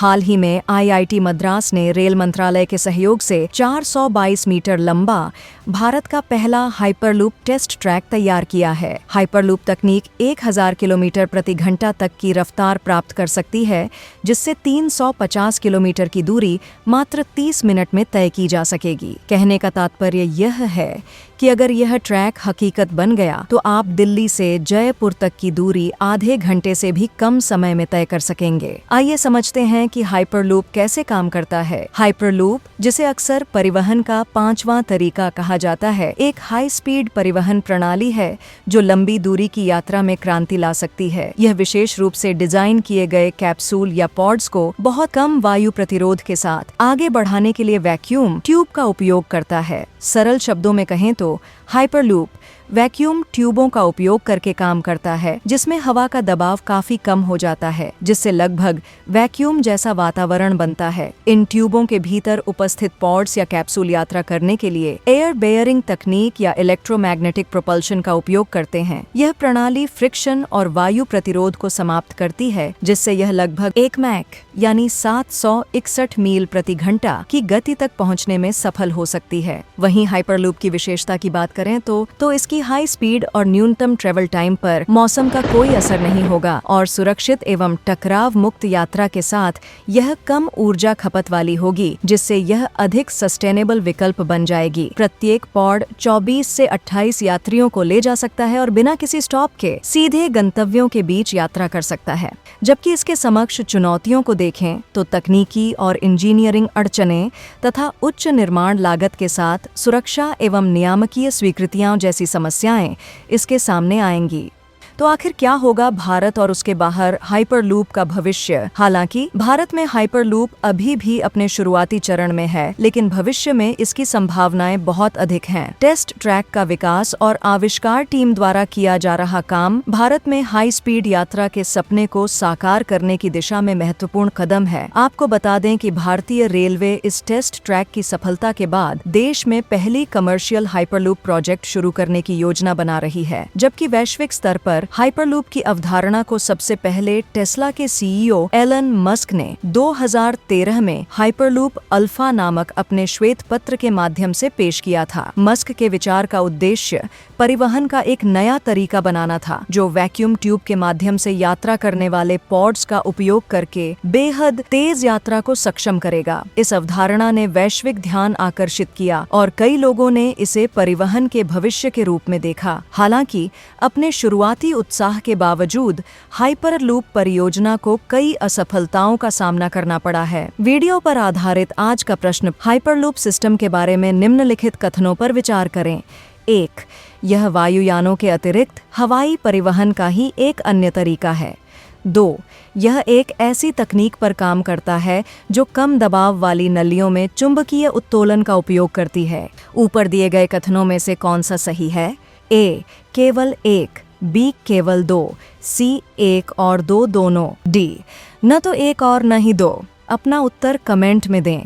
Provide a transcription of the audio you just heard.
हाल ही में आईआईटी मद्रास ने रेल मंत्रालय के सहयोग से 422 मीटर लंबा भारत का पहला हाइपरलूप टेस्ट ट्रैक तैयार किया है। हाइपरलूप तकनीक 1000 किलोमीटर प्रति घंटा तक की रफ्तार प्राप्त कर सकती है, जिससे 350 किलोमीटर की दूरी मात्र 30 मिनट में तय की जा सकेगी। कहने का तात्पर्य यह है कि अगर यह ट्रैक हकीकत बन गया तो आप दिल्ली से जयपुर तक की दूरी आधे घंटे से भी कम समय में तय कर सकेंगे। आइए समझते हैं कि हाइपरलूप कैसे काम करता है। हाइपरलूप, जिसे अक्सर परिवहन का 5वां तरीका कहा जाता है, एक हाई स्पीड परिवहन प्रणाली है जो लंबी दूरी की यात्रा में क्रांति ला सकती है। यह विशेष रूप से डिजाइन किए गए कैप्सूल या पॉड्स को बहुत कम वायु प्रतिरोध के साथ आगे बढ़ाने के लिए वैक्यूम ट्यूब का उपयोग करता है। सरल शब्दों में कहें तो हाइपरलूप वैक्यूम ट्यूबों का उपयोग करके काम करता है, जिसमें हवा का दबाव काफी कम हो जाता है, जिससे लगभग वैक्यूम जैसा वातावरण बनता है। इन ट्यूबों के भीतर उपस्थित पॉड्स या कैप्सूल यात्रा करने के लिए एयर बेयरिंग तकनीक या इलेक्ट्रोमैग्नेटिक प्रोपल्शन का उपयोग करते हैं। यह प्रणाली फ्रिक्शन और वायु प्रतिरोध को समाप्त करती है, जिससे यह लगभग 1 मैक यानी 761 मील प्रति घंटा की गति तक पहुंचने में सफल हो सकती है। वहीं हाइपरलूप की विशेषता की बात करें तो इसकी हाई स्पीड और न्यूनतम ट्रेवल टाइम पर मौसम का कोई असर नहीं होगा और सुरक्षित एवं टकराव मुक्त यात्रा के साथ यह कम ऊर्जा खपत वाली होगी, जिससे यह अधिक सस्टेनेबल विकल्प बन जाएगी। प्रत्येक पॉड 24 से 28 यात्रियों को ले जा सकता है और बिना किसी स्टॉप के सीधे गंतव्यों के बीच यात्रा कर सकता है। जबकि इसके समक्ष चुनौतियों को देखें तो तकनीकी और इंजीनियरिंग अड़चनें तथा उच्च निर्माण लागत के साथ सुरक्षा एवं नियामकीय स्वीकृतियां जैसी समस्याएं इसके सामने आएंगी। तो आखिर क्या होगा भारत और उसके बाहर हाइपरलूप का भविष्य? हालांकि भारत में हाइपरलूप अभी भी अपने शुरुआती चरण में है, लेकिन भविष्य में इसकी संभावनाएं बहुत अधिक हैं। टेस्ट ट्रैक का विकास और आविष्कार टीम द्वारा किया जा रहा काम भारत में हाई स्पीड यात्रा के सपने को साकार करने की दिशा में महत्वपूर्ण कदम है। आपको बता दें कि भारतीय रेलवे इस टेस्ट ट्रैक की सफलता के बाद देश में पहली कमर्शियल हाइपरलूप प्रोजेक्ट शुरू करने की योजना बना रही है, जबकि वैश्विक स्तर पर हाइपरलूप की अवधारणा को सबसे पहले टेस्ला के सीईओ एलन मस्क ने 2013 में हाइपरलूप अल्फा नामक अपने श्वेत पत्र के माध्यम से पेश किया था। मस्क के विचार का उद्देश्य परिवहन का एक नया तरीका बनाना था, जो वैक्यूम ट्यूब के माध्यम से यात्रा करने वाले पॉड्स का उपयोग करके बेहद तेज यात्रा को सक्षम करेगा। इस अवधारणा ने वैश्विक ध्यान आकर्षित किया और कई लोगों ने इसे परिवहन के भविष्य के रूप में देखा। हालांकि अपने शुरुआती उत्साह के बावजूद हाइपरलूप परियोजना को कई असफलताओं का सामना करना पड़ा है। वीडियो पर आधारित आज का प्रश्न, हाइपरलूप सिस्टम के बारे में निम्नलिखित कथनों पर विचार करें। 1. यह वायुयानों के अतिरिक्त हवाई परिवहन का ही एक अन्य तरीका है। 2. यह एक ऐसी तकनीक पर काम करता है जो कम दबाव वाली नलियों में चुंबकीय उत्तोलन का उपयोग करती है। ऊपर दिए गए कथनों में से कौन सा सही है? A. केवल 1, B. केवल 2, C. 1 और 2 दोनों, D. न तो 1 और न ही 2। अपना उत्तर कमेंट में दें।